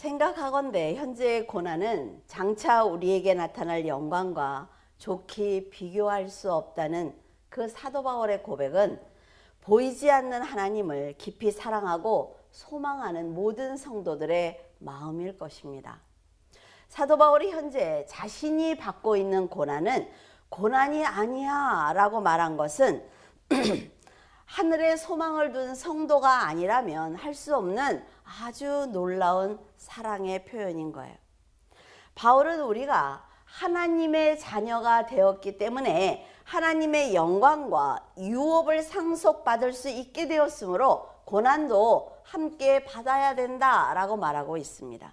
생각하건대 현재의 고난은 장차 우리에게 나타날 영광과 좋게 비교할 수 없다는 그 사도 바울의 고백은 보이지 않는 하나님을 깊이 사랑하고 소망하는 모든 성도들의 마음일 것입니다. 사도 바울이 현재 자신이 받고 있는 고난은 고난이 아니야 라고 말한 것은 하늘에 소망을 둔 성도가 아니라면 할 수 없는 아주 놀라운 사랑의 표현인 거예요. 바울은 우리가 하나님의 자녀가 되었기 때문에 하나님의 영광과 유업을 상속받을 수 있게 되었으므로 고난도 함께 받아야 된다라고 말하고 있습니다.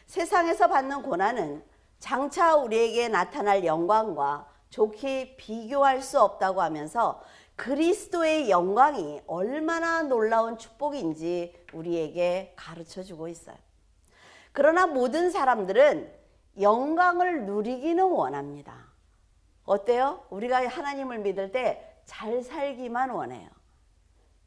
세상에서 받는 고난은 장차 우리에게 나타날 영광과 좋게 비교할 수 없다고 하면서 그리스도의 영광이 얼마나 놀라운 축복인지 우리에게 가르쳐주고 있어요. 그러나 모든 사람들은 영광을 누리기는 원합니다. 어때요? 우리가 하나님을 믿을 때 잘 살기만 원해요.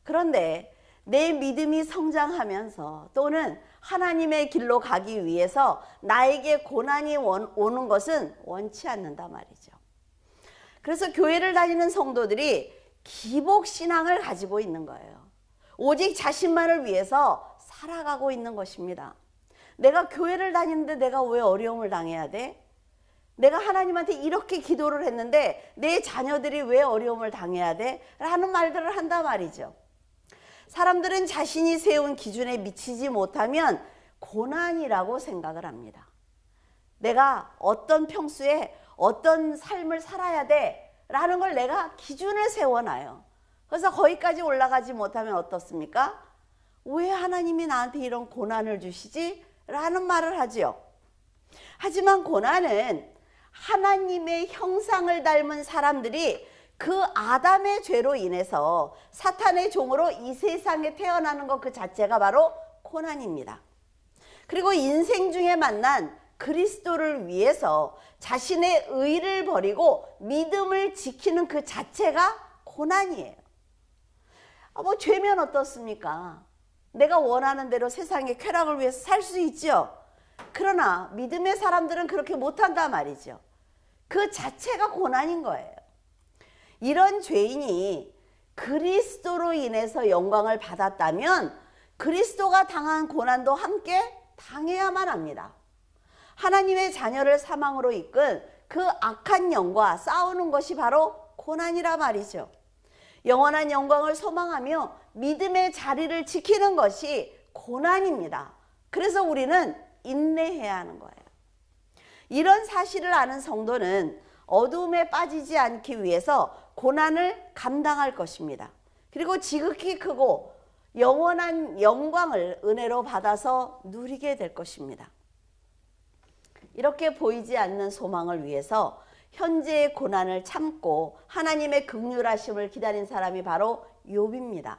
그런데 내 믿음이 성장하면서 또는 하나님의 길로 가기 위해서 나에게 고난이 오는 것은 원치 않는다 말이죠. 그래서 교회를 다니는 성도들이 기복신앙을 가지고 있는 거예요. 오직 자신만을 위해서 살아가고 있는 것입니다. 내가 교회를 다니는데 내가 왜 어려움을 당해야 돼? 내가 하나님한테 이렇게 기도를 했는데 내 자녀들이 왜 어려움을 당해야 돼? 라는 말들을 한단 말이죠. 사람들은 자신이 세운 기준에 미치지 못하면 고난이라고 생각을 합니다. 내가 어떤 평수에 어떤 삶을 살아야 돼? 라는 걸 내가 기준을 세워놔요. 그래서 거기까지 올라가지 못하면 어떻습니까? 왜 하나님이 나한테 이런 고난을 주시지? 라는 말을 하지요. 하지만 고난은 하나님의 형상을 닮은 사람들이 그 아담의 죄로 인해서 사탄의 종으로 이 세상에 태어나는 것 그 자체가 바로 고난입니다. 그리고 인생 중에 만난 그리스도를 위해서 자신의 의를 버리고 믿음을 지키는 그 자체가 고난이에요. 죄면 어떻습니까? 내가 원하는 대로 세상의 쾌락을 위해서 살 수 있죠. 그러나 믿음의 사람들은 그렇게 못한단 말이죠. 그 자체가 고난인 거예요. 이런 죄인이 그리스도로 인해서 영광을 받았다면 그리스도가 당한 고난도 함께 당해야만 합니다. 하나님의 자녀를 사망으로 이끈 그 악한 영과 싸우는 것이 바로 고난이라 말이죠. 영원한 영광을 소망하며 믿음의 자리를 지키는 것이 고난입니다. 그래서 우리는 인내해야 하는 거예요. 이런 사실을 아는 성도는 어두움에 빠지지 않기 위해서 고난을 감당할 것입니다. 그리고 지극히 크고 영원한 영광을 은혜로 받아서 누리게 될 것입니다. 이렇게 보이지 않는 소망을 위해서 현재의 고난을 참고 하나님의 긍휼하심을 기다린 사람이 바로 욥입니다.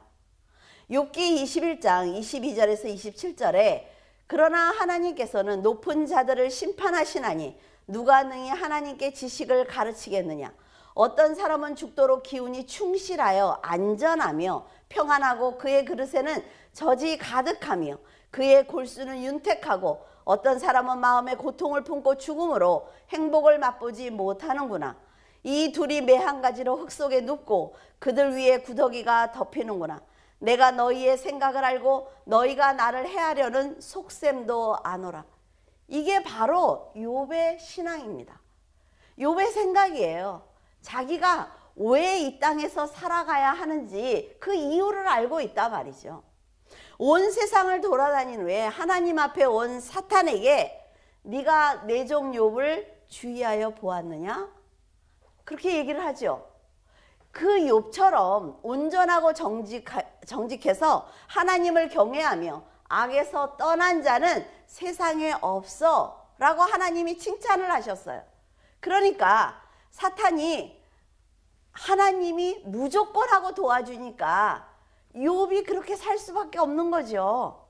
욥기 21장 22절에서 27절에 그러나 하나님께서는 높은 자들을 심판하시나니 누가 능히 하나님께 지식을 가르치겠느냐. 어떤 사람은 죽도록 기운이 충실하여 안전하며 평안하고 그의 그릇에는 젖이 가득하며 그의 골수는 윤택하고 어떤 사람은 마음에 고통을 품고 죽음으로 행복을 맛보지 못하는구나. 이 둘이 매 한 가지로 흙 속에 눕고 그들 위에 구더기가 덮이는구나. 내가 너희의 생각을 알고 너희가 나를 해하려는 속셈도 아노라. 이게 바로 욥의 신앙입니다. 욥의 생각이에요. 자기가 왜 이 땅에서 살아가야 하는지 그 이유를 알고 있단 말이죠. 온 세상을 돌아다닌 후에 하나님 앞에 온 사탄에게 네가 내 종 욥을 주의하여 보았느냐? 그렇게 얘기를 하죠. 그 욥처럼 온전하고 정직해서 하나님을 경외하며 악에서 떠난 자는 세상에 없어 라고 하나님이 칭찬을 하셨어요. 그러니까 사탄이 하나님이 무조건 하고 도와주니까 욥이 그렇게 살 수밖에 없는 거죠.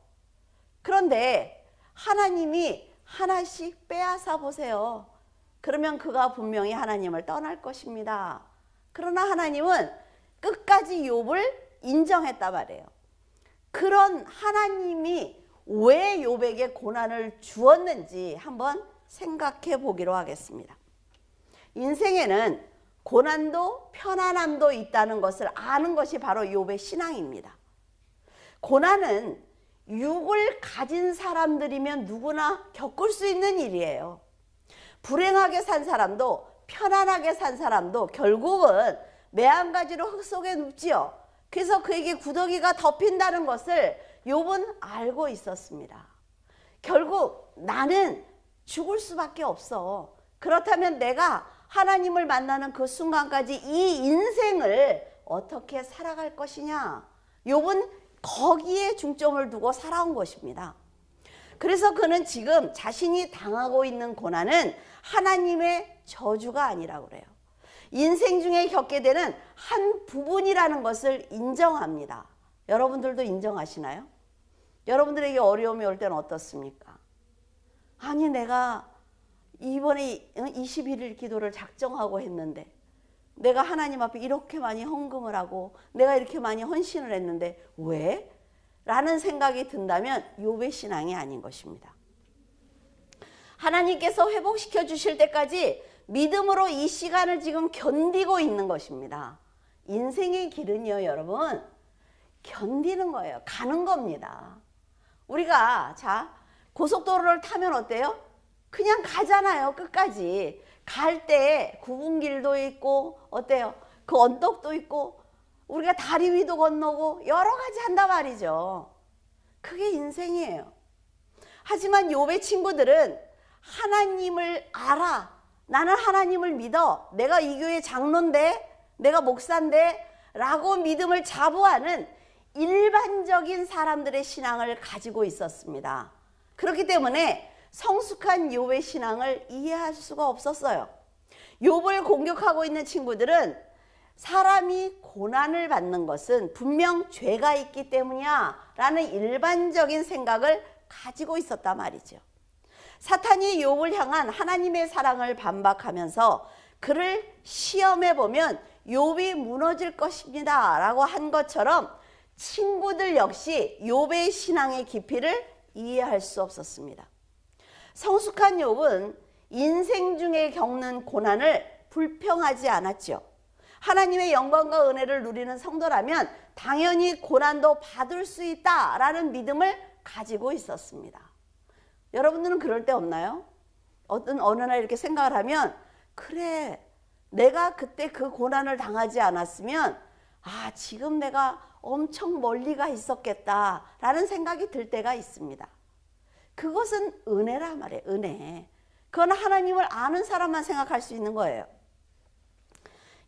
그런데 하나님이 하나씩 빼앗아 보세요. 그러면 그가 분명히 하나님을 떠날 것입니다. 그러나 하나님은 끝까지 욥을 인정했단 말이에요. 그런 하나님이 왜 욥에게 고난을 주었는지 한번 생각해 보기로 하겠습니다. 인생에는 고난도 편안함도 있다는 것을 아는 것이 바로 욥의 신앙입니다. 고난은 육을 가진 사람들이면 누구나 겪을 수 있는 일이에요. 불행하게 산 사람도 편안하게 산 사람도 결국은 매한가지로 흙 속에 눕지요. 그래서 그에게 구더기가 덮인다는 것을 욥은 알고 있었습니다. 결국 나는 죽을 수밖에 없어. 그렇다면 내가 하나님을 만나는 그 순간까지 이 인생을 어떻게 살아갈 것이냐. 욥은 거기에 중점을 두고 살아온 것입니다. 그래서 그는 지금 자신이 당하고 있는 고난은 하나님의 저주가 아니라고 그래요. 인생 중에 겪게 되는 한 부분이라는 것을 인정합니다. 여러분들도 인정하시나요? 여러분들에게 어려움이 올 때는 어떻습니까? 아니 내가 이번에 21일 기도를 작정하고 했는데 내가 하나님 앞에 이렇게 많이 헌금을 하고 내가 이렇게 많이 헌신을 했는데 왜? 라는 생각이 든다면 욥의 신앙이 아닌 것입니다. 하나님께서 회복시켜 주실 때까지 믿음으로 이 시간을 지금 견디고 있는 것입니다. 인생의 길은요, 여러분, 견디는 거예요. 가는 겁니다. 우리가 고속도로를 타면 어때요? 그냥 가잖아요, 끝까지. 갈 때 구분길도 있고 어때요? 그 언덕도 있고 우리가 다리 위도 건너고 여러 가지 한단 말이죠. 그게 인생이에요. 하지만 욥의 친구들은 하나님을 알아. 나는 하나님을 믿어. 내가 이 교회 장로인데, 내가 목사인데 라고 믿음을 자부하는 일반적인 사람들의 신앙을 가지고 있었습니다. 그렇기 때문에 성숙한 욥의 신앙을 이해할 수가 없었어요. 욥을 공격하고 있는 친구들은 사람이 고난을 받는 것은 분명 죄가 있기 때문이야 라는 일반적인 생각을 가지고 있었단 말이죠. 사탄이 욥을 향한 하나님의 사랑을 반박하면서 그를 시험해 보면 욥이 무너질 것입니다 라고 한 것처럼 친구들 역시 욥의 신앙의 깊이를 이해할 수 없었습니다. 성숙한 욥은 인생 중에 겪는 고난을 불평하지 않았죠. 하나님의 영광과 은혜를 누리는 성도라면 당연히 고난도 받을 수 있다라는 믿음을 가지고 있었습니다. 여러분들은 그럴 때 없나요? 어느 날 이렇게 생각을 하면 그래, 내가 그때 그 고난을 당하지 않았으면 지금 내가 엄청 멀리 가 있었겠다라는 생각이 들 때가 있습니다. 그것은 은혜란 말이에요. 은혜. 그건 하나님을 아는 사람만 생각할 수 있는 거예요.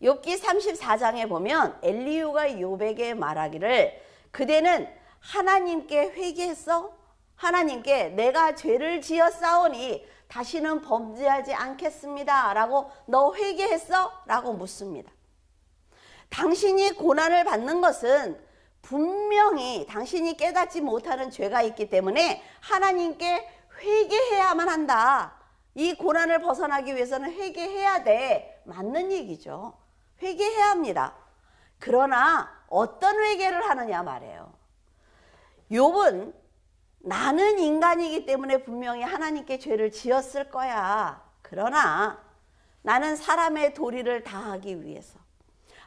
욥기 34장에 보면 엘리후가 욥에게 말하기를 그대는 하나님께 회개했어? 하나님께 내가 죄를 지었사오니 다시는 범죄하지 않겠습니다 라고 너 회개했어? 라고 묻습니다. 당신이 고난을 받는 것은 분명히 당신이 깨닫지 못하는 죄가 있기 때문에 하나님께 회개해야만 한다. 이 고난을 벗어나기 위해서는 회개해야 돼. 맞는 얘기죠. 회개해야 합니다. 그러나 어떤 회개를 하느냐 말이에요. 욥은 나는 인간이기 때문에 분명히 하나님께 죄를 지었을 거야. 그러나 나는 사람의 도리를 다하기 위해서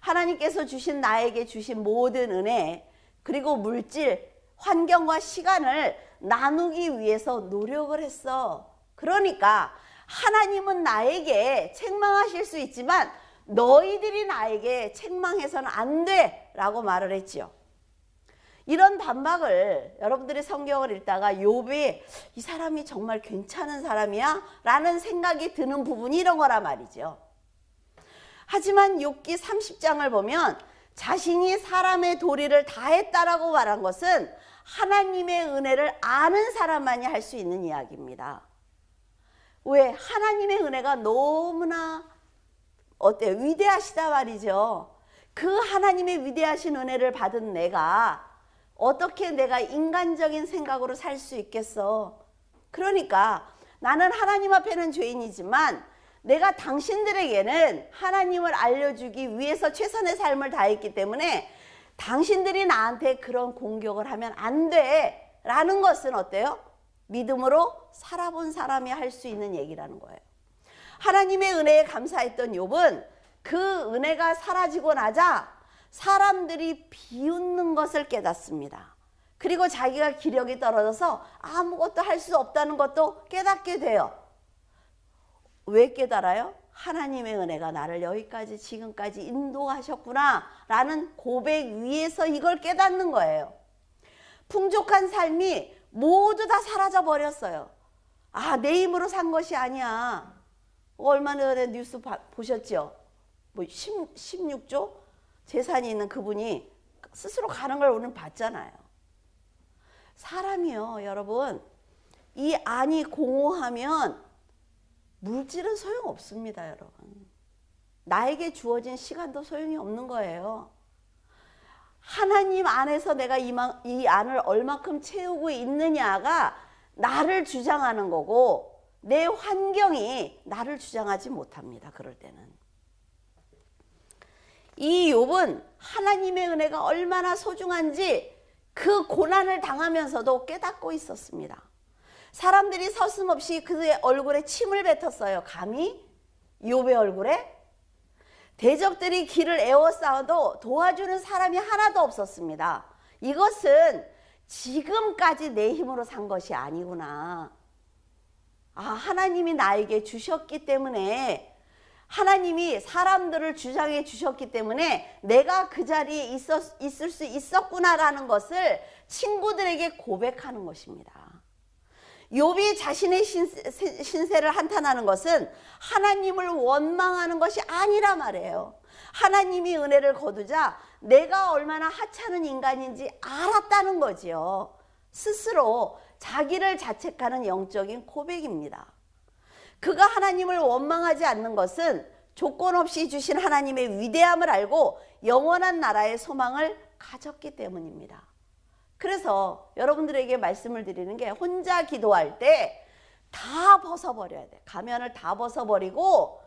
하나님께서 주신 나에게 주신 모든 은혜 그리고 물질, 환경과 시간을 나누기 위해서 노력을 했어. 그러니까 하나님은 나에게 책망하실 수 있지만 너희들이 나에게 책망해서는 안 돼 라고 말을 했지요. 이런 반박을 여러분들이 성경을 읽다가 욥이 이 사람이 정말 괜찮은 사람이야? 라는 생각이 드는 부분이 이런 거란 말이죠. 하지만 욥기 30장을 보면 자신이 사람의 도리를 다했다라고 말한 것은 하나님의 은혜를 아는 사람만이 할 수 있는 이야기입니다. 왜? 하나님의 은혜가 너무나 위대하시다 말이죠. 그 하나님의 위대하신 은혜를 받은 내가 어떻게 내가 인간적인 생각으로 살 수 있겠어? 그러니까 나는 하나님 앞에는 죄인이지만 내가 당신들에게는 하나님을 알려주기 위해서 최선의 삶을 다했기 때문에 당신들이 나한테 그런 공격을 하면 안 돼 라는 것은 어때요? 믿음으로 살아본 사람이 할 수 있는 얘기라는 거예요. 하나님의 은혜에 감사했던 욥은 그 은혜가 사라지고 나자 사람들이 비웃는 것을 깨닫습니다. 그리고 자기가 기력이 떨어져서 아무것도 할 수 없다는 것도 깨닫게 돼요. 왜 깨달아요? 하나님의 은혜가 나를 여기까지 지금까지 인도하셨구나 라는 고백 위에서 이걸 깨닫는 거예요. 풍족한 삶이 모두 다 사라져 버렸어요. 아, 내 힘으로 산 것이 아니야. 얼마 전에 뉴스 보셨죠? 뭐 16조 재산이 있는 그분이 스스로 가는 걸 오늘 봤잖아요. 사람이요, 여러분, 이 안이 공허하면 물질은 소용없습니다, 여러분. 나에게 주어진 시간도 소용이 없는 거예요. 하나님 안에서 내가 이 안을 얼마큼 채우고 있느냐가 나를 주장하는 거고, 내 환경이 나를 주장하지 못합니다. 그럴 때는. 이 욥은 하나님의 은혜가 얼마나 소중한지 그 고난을 당하면서도 깨닫고 있었습니다. 사람들이 서슴없이 그의 얼굴에 침을 뱉었어요. 감히 욥의 얼굴에? 대적들이 길을 에워싸도 도와주는 사람이 하나도 없었습니다. 이것은 지금까지 내 힘으로 산 것이 아니구나. 아, 하나님이 나에게 주셨기 때문에, 하나님이 사람들을 주장해 주셨기 때문에 내가 그 자리에 있을 수 있었구나라는 것을 친구들에게 고백하는 것입니다. 욥이 자신의 신세를 한탄하는 것은 하나님을 원망하는 것이 아니라 말이에요. 하나님이 은혜를 거두자 내가 얼마나 하찮은 인간인지 알았다는 거지요. 스스로 자기를 자책하는 영적인 고백입니다. 그가 하나님을 원망하지 않는 것은 조건 없이 주신 하나님의 위대함을 알고 영원한 나라의 소망을 가졌기 때문입니다. 그래서 여러분들에게 말씀을 드리는 게, 혼자 기도할 때 다 벗어버려야 돼. 가면을 다 벗어버리고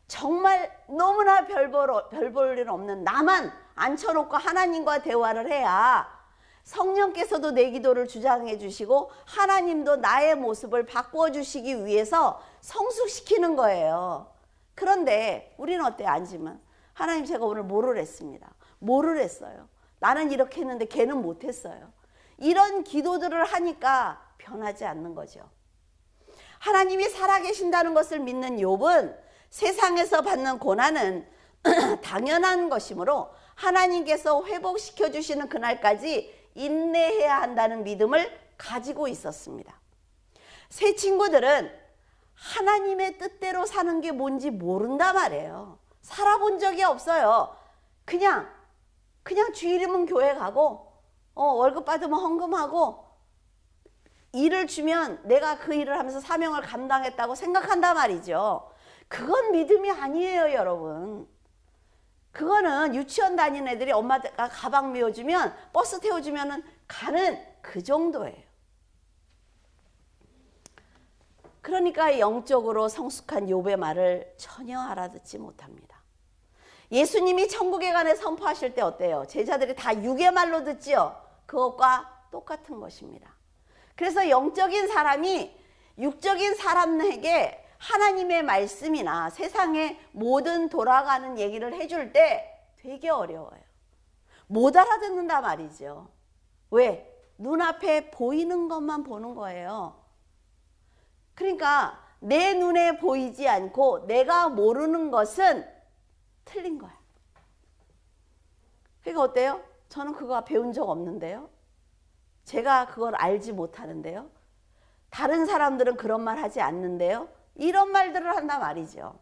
정말 너무나 별 볼 일 없는 나만 앉혀놓고 하나님과 대화를 해야 성령께서도 내 기도를 주장해 주시고 하나님도 나의 모습을 바꾸어 주시기 위해서 성숙시키는 거예요. 그런데 우리는 어때요? 앉으면 하나님, 제가 오늘 뭐를 했습니다. 뭐를 했어요. 나는 이렇게 했는데 걔는 못했어요. 이런 기도들을 하니까 변하지 않는 거죠. 하나님이 살아계신다는 것을 믿는 욥은 세상에서 받는 고난은 당연한 것이므로 하나님께서 회복시켜 주시는 그날까지 인내해야 한다는 믿음을 가지고 있었습니다. 새 친구들은 하나님의 뜻대로 사는 게 뭔지 모른단 말이에요. 살아본 적이 없어요. 그냥 주일이면 교회 가고 월급 받으면 헌금하고 일을 주면 내가 그 일을 하면서 사명을 감당했다고 생각한단 말이죠. 그건 믿음이 아니에요, 여러분. 그거는 유치원 다니는 애들이 엄마가 가방 메워주면, 버스 태워주면 가는 그 정도예요. 그러니까 영적으로 성숙한 욥의 말을 전혀 알아듣지 못합니다. 예수님이 천국에 관해 선포하실 때 어때요? 제자들이 다 육의 말로 듣지요. 그것과 똑같은 것입니다. 그래서 영적인 사람이 육적인 사람에게 하나님의 말씀이나 세상의 모든 돌아가는 얘기를 해줄 때 되게 어려워요. 못 알아듣는다 말이죠. 왜? 눈앞에 보이는 것만 보는 거예요. 그러니까 내 눈에 보이지 않고 내가 모르는 것은 틀린 거야. 그러니까 어때요? 저는 그거 배운 적 없는데요. 제가 그걸 알지 못하는데요. 다른 사람들은 그런 말 하지 않는데요. 이런 말들을 한단 말이죠.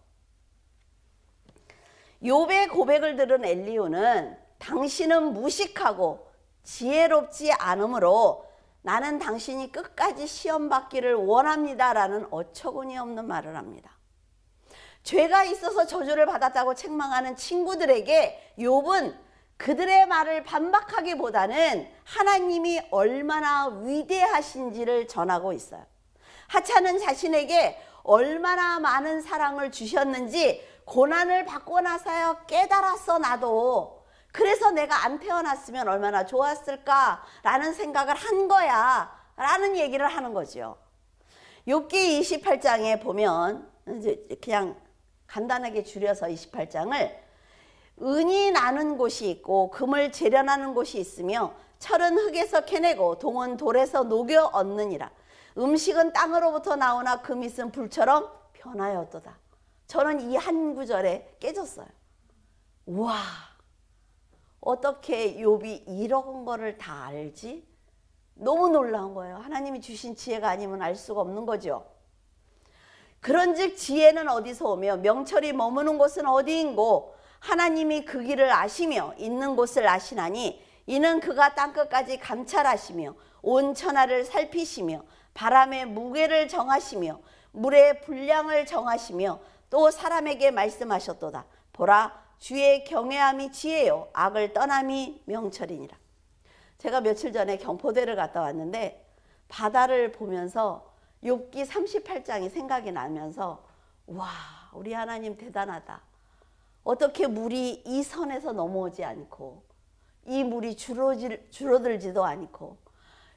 욥의 고백을 들은 엘리후는 당신은 무식하고 지혜롭지 않으므로 나는 당신이 끝까지 시험 받기를 원합니다 라는 어처구니 없는 말을 합니다. 죄가 있어서 저주를 받았다고 책망하는 친구들에게 욥은 그들의 말을 반박하기보다는 하나님이 얼마나 위대하신지를 전하고 있어요. 하찮은 자신에게 얼마나 많은 사랑을 주셨는지 고난을 받고 나서야 깨달았어, 나도. 그래서 내가 안 태어났으면 얼마나 좋았을까라는 생각을 한 거야 라는 얘기를 하는 거죠. 욥기 28장에 보면 이제 그냥 간단하게 줄여서 28장을 은이 나는 곳이 있고 금을 재련하는 곳이 있으며 철은 흙에서 캐내고 동은 돌에서 녹여 얻느니라. 음식은 땅으로부터 나오나 그 밑은 불처럼 변하였도다. 저는 이 한 구절에 깨졌어요. 와, 어떻게 욥이 이런 거를 다 알지? 너무 놀라운 거예요. 하나님이 주신 지혜가 아니면 알 수가 없는 거죠. 그런즉 지혜는 어디서 오며 명철이 머무는 곳은 어디인고 하나님이 그 길을 아시며 있는 곳을 아시나니 이는 그가 땅끝까지 감찰하시며 온 천하를 살피시며 바람의 무게를 정하시며 물의 분량을 정하시며 또 사람에게 말씀하셨도다. 보라, 주의 경외함이 지혜요 악을 떠남이 명철이니라. 제가 며칠 전에 경포대를 갔다 왔는데 바다를 보면서 욥기 38장이 생각이 나면서 와, 우리 하나님 대단하다. 어떻게 물이 이 선에서 넘어오지 않고 이 물이 줄어들지도 않고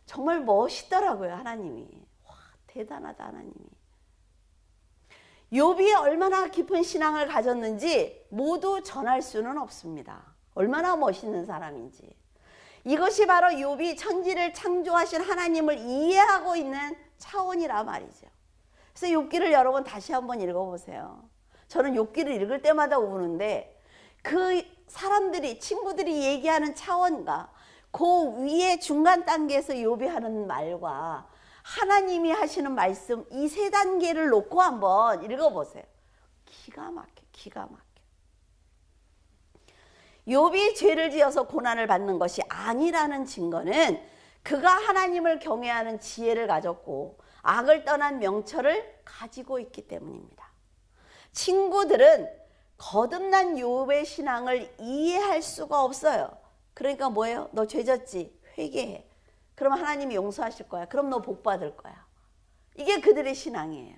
정말 멋있더라고요. 하나님이. 와, 대단하다 하나님이. 욥이 얼마나 깊은 신앙을 가졌는지 모두 전할 수는 없습니다. 얼마나 멋있는 사람인지. 이것이 바로 욥이 천지를 창조하신 하나님을 이해하고 있는 차원이라 말이죠. 그래서 욥기를 여러분 다시 한번 읽어보세요. 저는 욥기를 읽을 때마다 우는데 그 사람들이 친구들이 얘기하는 차원과 그 위에 중간 단계에서 욥이 하는 말과 하나님이 하시는 말씀 이 세 단계를 놓고 한번 읽어보세요. 기가 막혀, 기가 막혀. 욥이 죄를 지어서 고난을 받는 것이 아니라는 증거는 그가 하나님을 경외하는 지혜를 가졌고 악을 떠난 명철을 가지고 있기 때문입니다. 친구들은 거듭난 욥의 신앙을 이해할 수가 없어요. 그러니까 뭐예요? 너 죄졌지? 회개해. 그럼 하나님이 용서하실 거야. 그럼 너 복 받을 거야. 이게 그들의 신앙이에요.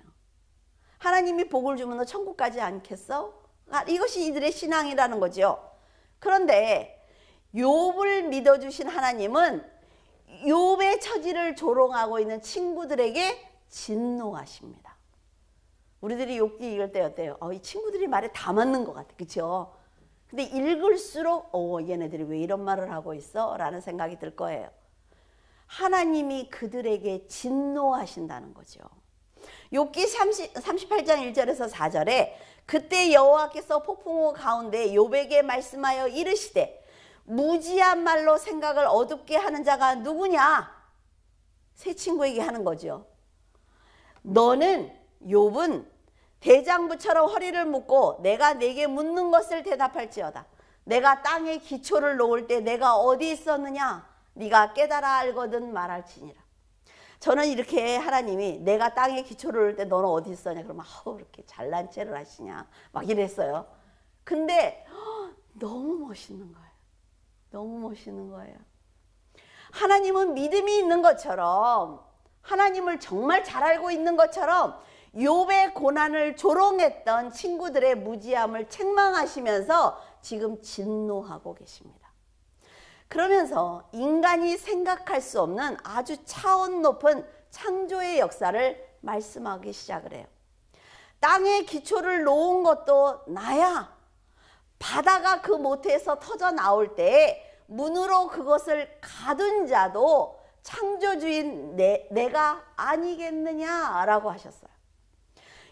하나님이 복을 주면 너 천국 가지 않겠어? 이것이 이들의 신앙이라는 거죠. 그런데 욥을 믿어주신 하나님은 욥의 처지를 조롱하고 있는 친구들에게 진노하십니다. 우리들이 욥기 읽을 때 어때요? 이 친구들이 말에 다 맞는 것 같아. 그렇죠? 근데 읽을수록 얘네들이 왜 이런 말을 하고 있어? 라는 생각이 들 거예요. 하나님이 그들에게 진노하신다는 거죠. 욥기 38장 1절에서 4절에 그때 여호와께서 폭풍우 가운데 욥에게 말씀하여 이르시되 무지한 말로 생각을 어둡게 하는 자가 누구냐? 새 친구에게 하는 거죠. 너는 욥은 대장부처럼 허리를 묶고 내가 내게 묻는 것을 대답할지어다. 내가 땅에 기초를 놓을 때 내가 어디 있었느냐? 네가 깨달아 알거든 말할지니라. 저는 이렇게 하나님이 내가 땅에 기초를 놓을 때 너는 어디 있었냐? 그러면 이렇게 잘난 체를 하시냐? 막 이랬어요. 근데 너무 멋있는 거예요. 너무 멋있는 거예요. 하나님은 믿음이 있는 것처럼 하나님을 정말 잘 알고 있는 것처럼 욥의 고난을 조롱했던 친구들의 무지함을 책망하시면서 지금 진노하고 계십니다. 그러면서 인간이 생각할 수 없는 아주 차원 높은 창조의 역사를 말씀하기 시작을 해요. 땅에 기초를 놓은 것도 나야. 바다가 그 모태에서 터져 나올 때 문으로 그것을 가둔 자도 창조주인 내가 아니겠느냐라고 하셨어요.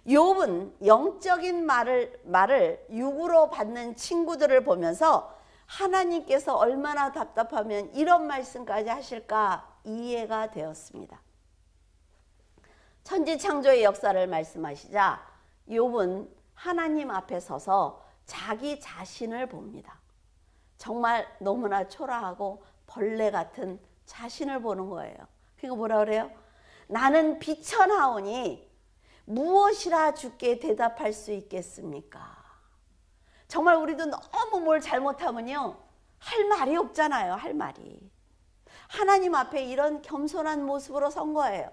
욥은 영적인 말을 육으로 받는 친구들을 보면서 하나님께서 얼마나 답답하면 이런 말씀까지 하실까 이해가 되었습니다. 천지창조의 역사를 말씀하시자 욥은 하나님 앞에 서서 자기 자신을 봅니다. 정말 너무나 초라하고 벌레 같은 자신을 보는 거예요. 그러니까 뭐라 그래요? 나는 비천하오니 무엇이라 주께 대답할 수 있겠습니까? 정말 우리도 너무 뭘 잘못하면요 할 말이 없잖아요. 할 말이. 하나님 앞에 이런 겸손한 모습으로 선 거예요.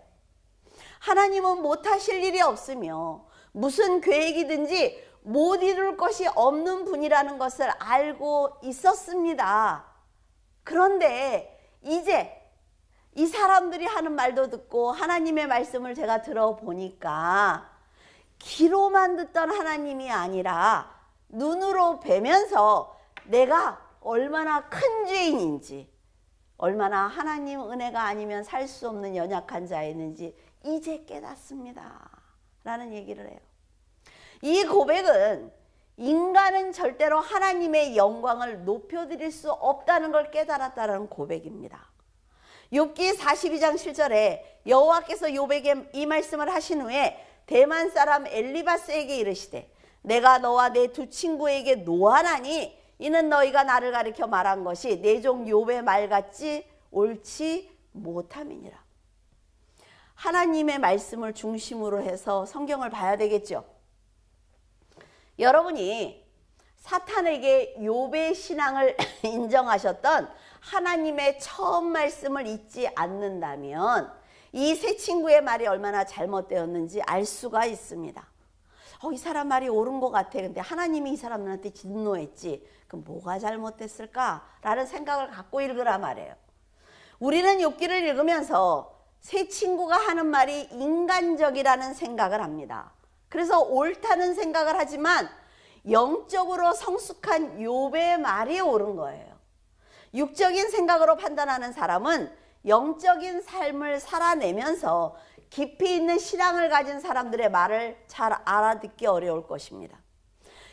하나님은 못하실 일이 없으며 무슨 계획이든지 못 이룰 것이 없는 분이라는 것을 알고 있었습니다. 그런데 이제 이 사람들이 하는 말도 듣고 하나님의 말씀을 제가 들어보니까 귀로만 듣던 하나님이 아니라 눈으로 뵈면서 내가 얼마나 큰 죄인인지, 얼마나 하나님 은혜가 아니면 살 수 없는 연약한 자였는지 이제 깨닫습니다 라는 얘기를 해요. 이 고백은 인간은 절대로 하나님의 영광을 높여드릴 수 없다는 걸 깨달았다는 고백입니다. 욥기 42장 7절에 여호와께서 욥에게 이 말씀을 하신 후에 대만 사람 엘리바스에게 이르시되 내가 너와 내 두 친구에게 노하나니 이는 너희가 나를 가리켜 말한 것이 내 종 욥의 말 같지 옳지 못함이니라. 하나님의 말씀을 중심으로 해서 성경을 봐야 되겠죠. 여러분이 사탄에게 욥의 신앙을 인정하셨던 하나님의 처음 말씀을 잊지 않는다면 이 세 친구의 말이 얼마나 잘못되었는지 알 수가 있습니다. 이 사람 말이 옳은 것 같아. 근데 하나님이 이 사람들한테 진노했지. 그럼 뭐가 잘못됐을까라는 생각을 갖고 읽으라 말이에요. 우리는 욥기를 읽으면서 세 친구가 하는 말이 인간적이라는 생각을 합니다. 그래서 옳다는 생각을 하지만 영적으로 성숙한 욥의 말이 옳은 거예요. 육적인 생각으로 판단하는 사람은 영적인 삶을 살아내면서 깊이 있는 신앙을 가진 사람들의 말을 잘 알아듣기 어려울 것입니다.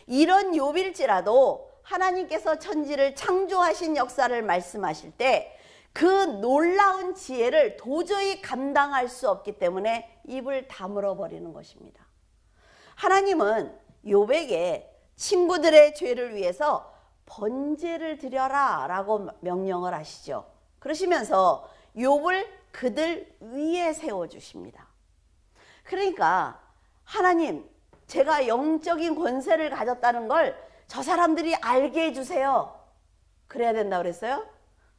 이런 욥일지라도 하나님께서 천지를 창조하신 역사를 말씀하실 때 그 놀라운 지혜를 도저히 감당할 수 없기 때문에 입을 다물어 버리는 것입니다. 하나님은 욥에게 친구들의 죄를 위해서 번제를 드려라 라고 명령을 하시죠. 그러시면서 욥을 그들 위에 세워주십니다. 그러니까 하나님, 제가 영적인 권세를 가졌다는 걸 저 사람들이 알게 해주세요. 그래야 된다고 그랬어요?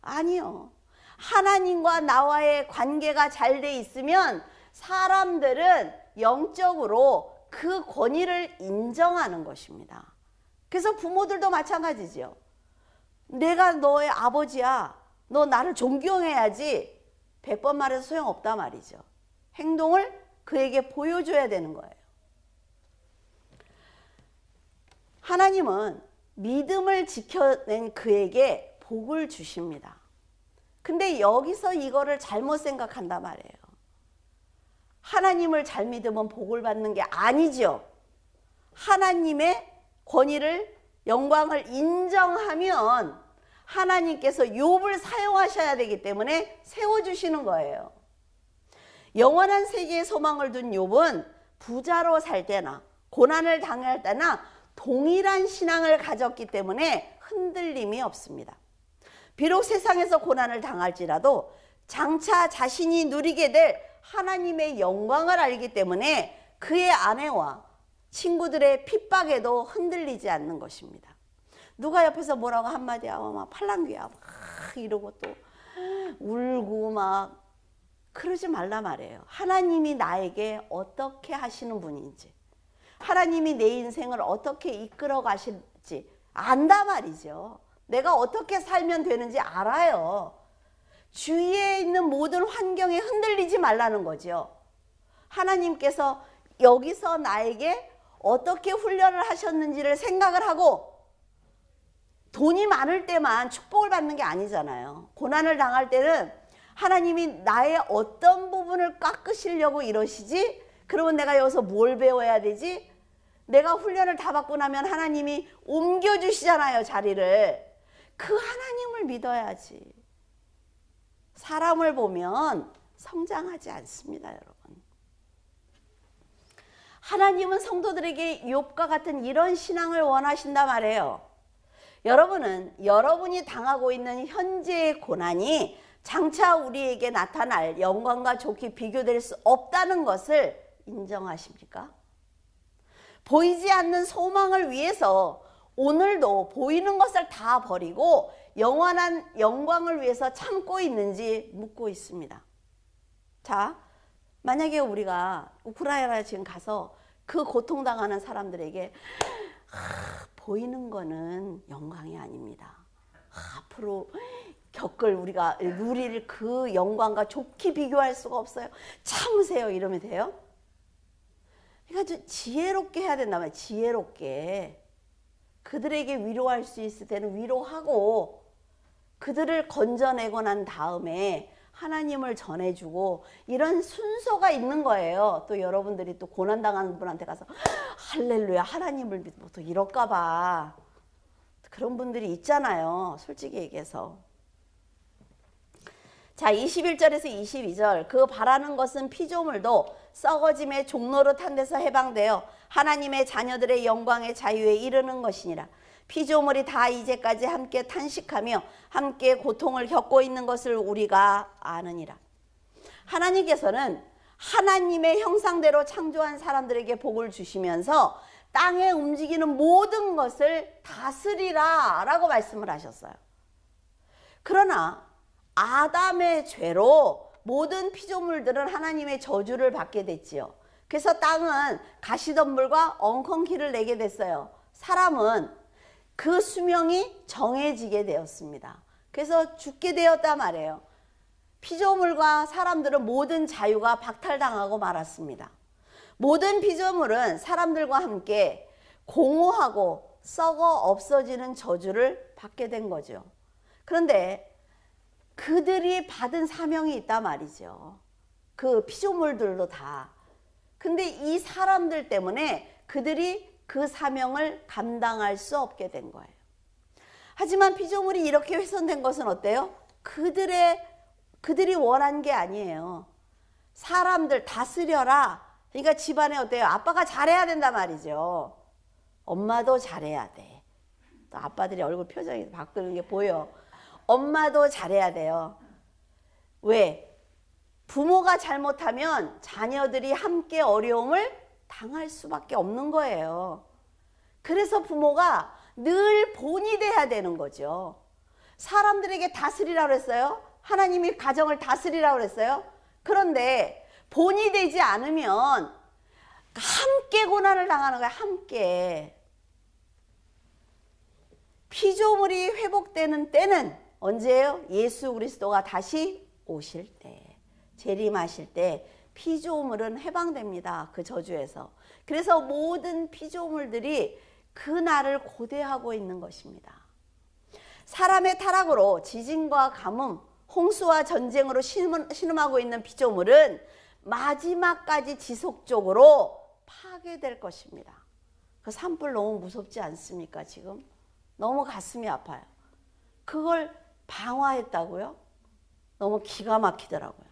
아니요. 하나님과 나와의 관계가 잘 돼 있으면 사람들은 영적으로 그 권위를 인정하는 것입니다. 그래서 부모들도 마찬가지죠. 내가 너의 아버지야. 너 나를 존경해야지. 100번 말해서 소용없다 말이죠. 행동을 그에게 보여줘야 되는 거예요. 하나님은 믿음을 지켜낸 그에게 복을 주십니다. 근데 여기서 이거를 잘못 생각한단 말이에요. 하나님을 잘 믿으면 복을 받는 게 아니죠. 하나님의 권위를, 영광을 인정하면 하나님께서 욥을 사용하셔야 되기 때문에 세워주시는 거예요. 영원한 세계에 소망을 둔 욥은 부자로 살 때나 고난을 당할 때나 동일한 신앙을 가졌기 때문에 흔들림이 없습니다. 비록 세상에서 고난을 당할지라도 장차 자신이 누리게 될 하나님의 영광을 알기 때문에 그의 아내와 친구들의 핍박에도 흔들리지 않는 것입니다. 누가 옆에서 뭐라고 한마디 하고 막 팔랑귀야 막 이러고 또 울고 막 그러지 말라 말이에요. 하나님이 나에게 어떻게 하시는 분인지, 하나님이 내 인생을 어떻게 이끌어 가실지 안다 말이죠. 내가 어떻게 살면 되는지 알아요. 주위에 있는 모든 환경에 흔들리지 말라는 거죠. 하나님께서 여기서 나에게 어떻게 훈련을 하셨는지를 생각을 하고, 돈이 많을 때만 축복을 받는 게 아니잖아요. 고난을 당할 때는 하나님이 나의 어떤 부분을 깎으시려고 이러시지? 그러면 내가 여기서 뭘 배워야 되지? 내가 훈련을 다 받고 나면 하나님이 옮겨주시잖아요, 자리를. 그 하나님을 믿어야지. 사람을 보면 성장하지 않습니다, 여러분. 하나님은 성도들에게 욥과 같은 이런 신앙을 원하신단 말이에요. 여러분은 여러분이 당하고 있는 현재의 고난이 장차 우리에게 나타날 영광과 좋게 비교될 수 없다는 것을 인정하십니까? 보이지 않는 소망을 위해서 오늘도 보이는 것을 다 버리고 영원한 영광을 위해서 참고 있는지 묻고 있습니다. 자, 만약에 우리가 우크라이나에 지금 가서 그 고통당하는 사람들에게 보이는 거는 영광이 아닙니다. 앞으로 겪을 우리가 누릴 그 영광과 좋게 비교할 수가 없어요. 참으세요 이러면 돼요? 그러니까 좀 지혜롭게 해야 된단 말이에요. 지혜롭게. 그들에게 위로할 수 있을 때는 위로하고 그들을 건져내고 난 다음에 하나님을 전해주고 이런 순서가 있는 거예요. 또 여러분들이 또 고난당하는 분한테 가서 할렐루야 하나님을 믿고 또 이럴까 봐. 그런 분들이 있잖아요. 솔직히 얘기해서. 자, 21절에서 22절. 그 바라는 것은 피조물도 썩어짐의 종로로 탄 데서 해방되어 하나님의 자녀들의 영광의 자유에 이르는 것이니라. 피조물이 다 이제까지 함께 탄식하며 함께 고통을 겪고 있는 것을 우리가 아느니라. 하나님께서는 하나님의 형상대로 창조한 사람들에게 복을 주시면서 땅에 움직이는 모든 것을 다스리라 라고 말씀을 하셨어요. 그러나 아담의 죄로 모든 피조물들은 하나님의 저주를 받게 됐지요. 그래서 땅은 가시덤불과 엉겅퀴를 내게 됐어요. 사람은 그 수명이 정해지게 되었습니다. 그래서 죽게 되었다 말이에요. 피조물과 사람들은 모든 자유가 박탈당하고 말았습니다. 모든 피조물은 사람들과 함께 공허하고 썩어 없어지는 저주를 받게 된 거죠. 그런데 그들이 받은 사명이 있단 말이죠. 그 피조물들도 다. 근데 이 사람들 때문에 그들이 그 사명을 감당할 수 없게 된 거예요. 하지만 피조물이 이렇게 훼손된 것은 어때요? 그들이 원한 게 아니에요. 사람들 다스려라. 그러니까 집안에 어때요? 아빠가 잘해야 된단 말이죠. 엄마도 잘해야 돼. 또 아빠들이 얼굴 표정이 바꾸는 게 보여. 엄마도 잘해야 돼요. 왜? 부모가 잘못하면 자녀들이 함께 어려움을 당할 수밖에 없는 거예요. 그래서 부모가 늘 본이 돼야 되는 거죠. 사람들에게 다스리라고 했어요. 하나님이 가정을 다스리라고 그랬어요. 그런데 본이 되지 않으면 함께 고난을 당하는 거야. 함께. 피조물이 회복되는 때는 언제예요? 예수 그리스도가 다시 오실 때, 재림하실 때 피조물은 해방됩니다. 그 저주에서. 그래서 모든 피조물들이 그 날을 고대하고 있는 것입니다. 사람의 타락으로 지진과 가뭄, 홍수와 전쟁으로 신음하고 있는 피조물은 마지막까지 지속적으로 파괴될 것입니다. 그 산불 너무 무섭지 않습니까? 지금 너무 가슴이 아파요. 그걸 방화했다고요? 너무 기가 막히더라고요.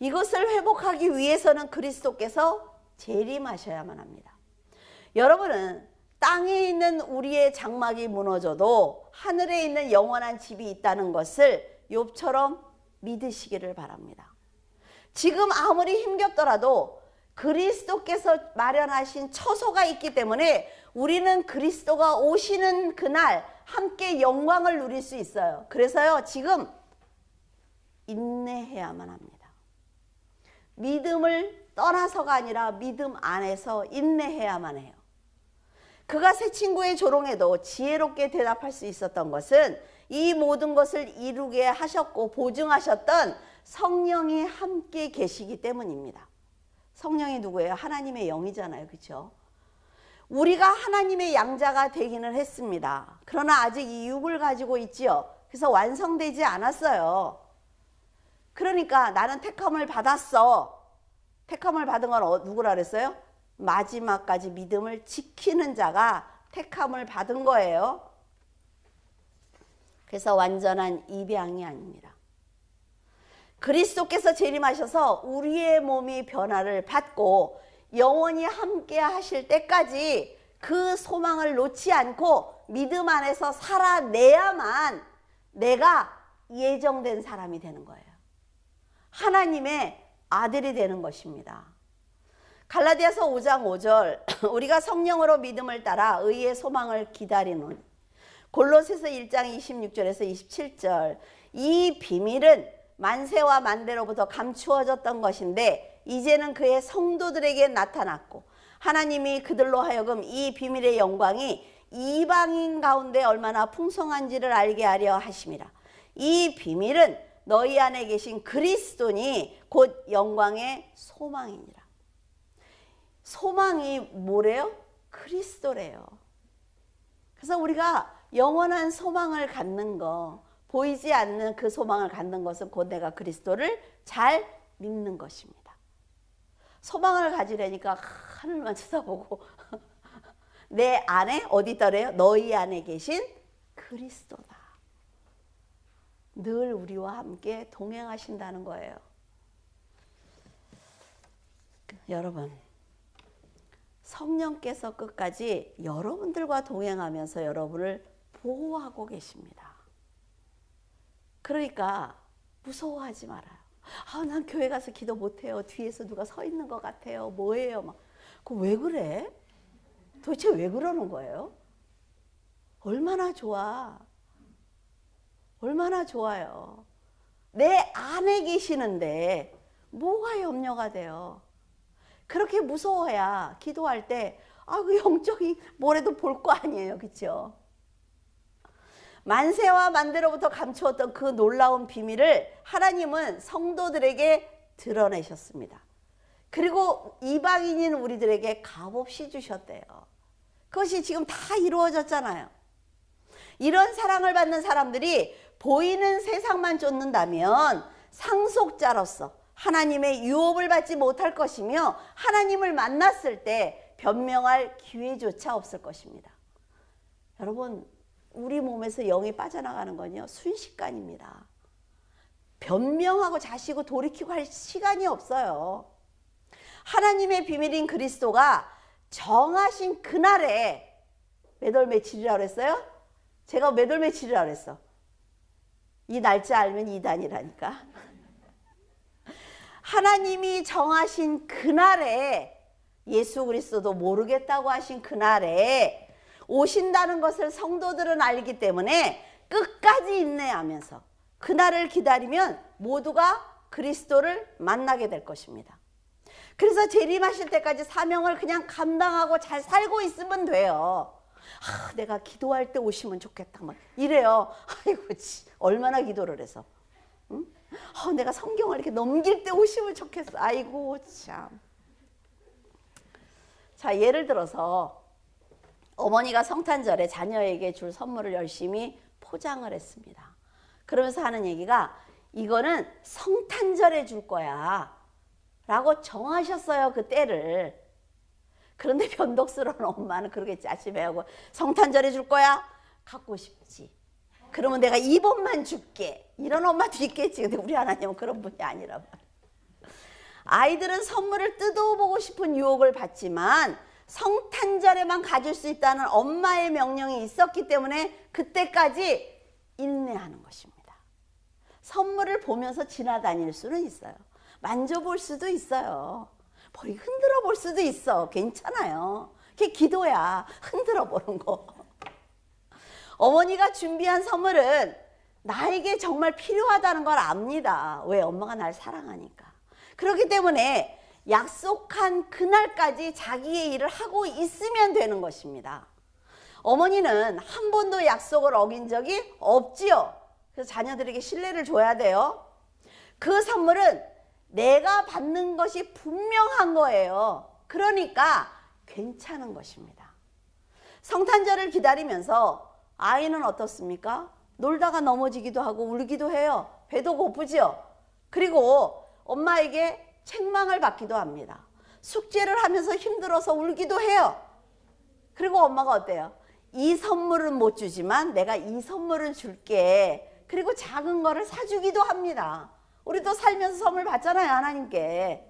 이것을 회복하기 위해서는 그리스도께서 재림하셔야만 합니다. 여러분은 땅에 있는 우리의 장막이 무너져도 하늘에 있는 영원한 집이 있다는 것을 욥처럼 믿으시기를 바랍니다. 지금 아무리 힘겹더라도 그리스도께서 마련하신 처소가 있기 때문에 우리는 그리스도가 오시는 그날 함께 영광을 누릴 수 있어요. 그래서요, 지금 인내해야만 합니다. 믿음을 떠나서가 아니라 믿음 안에서 인내해야만 해요. 그가 새 친구의 조롱에도 지혜롭게 대답할 수 있었던 것은 이 모든 것을 이루게 하셨고 보증하셨던 성령이 함께 계시기 때문입니다. 성령이 누구예요? 하나님의 영이잖아요. 그렇죠? 우리가 하나님의 양자가 되기는 했습니다. 그러나 아직 이 육을 가지고 있지요. 그래서 완성되지 않았어요. 그러니까 나는 택함을 받았어. 택함을 받은 건 누구라 그랬어요? 마지막까지 믿음을 지키는 자가 택함을 받은 거예요. 그래서 완전한 입양이 아닙니다. 그리스도께서 재림하셔서 우리의 몸이 변화를 받고 영원히 함께 하실 때까지 그 소망을 놓지 않고 믿음 안에서 살아내야만 내가 예정된 사람이 되는 거예요. 하나님의 아들이 되는 것입니다. 갈라디아서 5장 5절 우리가 성령으로 믿음을 따라 의의 소망을 기다리노니 골로새서 1장 26절에서 27절 이 비밀은 만세와 만대로부터 감추어졌던 것인데 이제는 그의 성도들에게 나타났고 하나님이 그들로 하여금 이 비밀의 영광이 이방인 가운데 얼마나 풍성한지를 알게 하려 하심이라. 이 비밀은 너희 안에 계신 그리스도니 곧 영광의 소망이니라. 소망이 뭐래요? 그리스도래요. 그래서 우리가 영원한 소망을 갖는 거, 보이지 않는 그 소망을 갖는 것은 곧 내가 그리스도를 잘 믿는 것입니다. 소망을 가지려니까 하늘만 쳐다보고 내 안에 어디 있다래요? 너희 안에 계신 그리스도다. 늘 우리와 함께 동행하신다는 거예요. 여러분, 성령께서 끝까지 여러분들과 동행하면서 여러분을 보호하고 계십니다. 그러니까 무서워하지 말아요. 난 교회 가서 기도 못해요. 뒤에서 누가 서 있는 것 같아요. 뭐예요? 막. 그거 왜 그래? 도대체 왜 그러는 거예요? 얼마나 좋아. 얼마나 좋아요. 내 안에 계시는데 뭐가 염려가 돼요? 그렇게 무서워야 기도할 때 그 영적인 뭐래도 볼 거 아니에요. 그렇죠? 만세와 만대로부터 감추었던 그 놀라운 비밀을 하나님은 성도들에게 드러내셨습니다. 그리고 이방인인 우리들에게 값없이 주셨대요. 그것이 지금 다 이루어졌잖아요. 이런 사랑을 받는 사람들이 보이는 세상만 쫓는다면 상속자로서 하나님의 유업을 받지 못할 것이며 하나님을 만났을 때 변명할 기회조차 없을 것입니다. 여러분, 우리 몸에서 영이 빠져나가는 건요, 순식간입니다. 변명하고 자시고 돌이키고 할 시간이 없어요. 하나님의 비밀인 그리스도가 정하신 그날에 몇 월 며칠이라고 그랬어요? 제가 몇 월 며칠이라고 그랬어? 이 날짜 알면 이단이라니까. 하나님이 정하신 그날에, 예수 그리스도도 모르겠다고 하신 그날에 오신다는 것을 성도들은 알기 때문에 끝까지 인내하면서 그날을 기다리면 모두가 그리스도를 만나게 될 것입니다. 그래서 재림하실 때까지 사명을 그냥 감당하고 잘 살고 있으면 돼요. 내가 기도할 때 오시면 좋겠다 막 이래요. 아이고, 얼마나 기도를 해서. 응? 내가 성경을 이렇게 넘길 때 오시면 좋겠어. 아이고 참. 자, 예를 들어서 어머니가 성탄절에 자녀에게 줄 선물을 열심히 포장을 했습니다. 그러면서 하는 얘기가, 이거는 성탄절에 줄 거야 라고 정하셨어요, 그 때를. 그런데 변덕스러운 엄마는 그러겠지. 아침에 하고 성탄절에 줄 거야? 갖고 싶지. 그러면 내가 이번만 줄게. 이런 엄마도 있겠지. 근데 우리 하나님은 그런 분이 아니라 말이야. 아이들은 선물을 뜯어보고 싶은 유혹을 받지만 성탄절에만 가질 수 있다는 엄마의 명령이 있었기 때문에 그때까지 인내하는 것입니다. 선물을 보면서 지나다닐 수는 있어요. 만져볼 수도 있어요. 머리 흔들어 볼 수도 있어. 괜찮아요. 그게 기도야. 흔들어 보는 거. 어머니가 준비한 선물은 나에게 정말 필요하다는 걸 압니다. 왜? 엄마가 날 사랑하니까. 그렇기 때문에 약속한 그날까지 자기의 일을 하고 있으면 되는 것입니다. 어머니는 한 번도 약속을 어긴 적이 없지요. 그래서 자녀들에게 신뢰를 줘야 돼요. 그 선물은 내가 받는 것이 분명한 거예요. 그러니까 괜찮은 것입니다. 성탄절을 기다리면서 아이는 어떻습니까? 놀다가 넘어지기도 하고 울기도 해요. 배도 고프죠. 그리고 엄마에게 책망을 받기도 합니다. 숙제를 하면서 힘들어서 울기도 해요. 그리고 엄마가 어때요? 이 선물은 못 주지만 내가 이 선물을 줄게. 그리고 작은 거를 사주기도 합니다. 우리도 살면서 선물 받잖아요, 하나님께.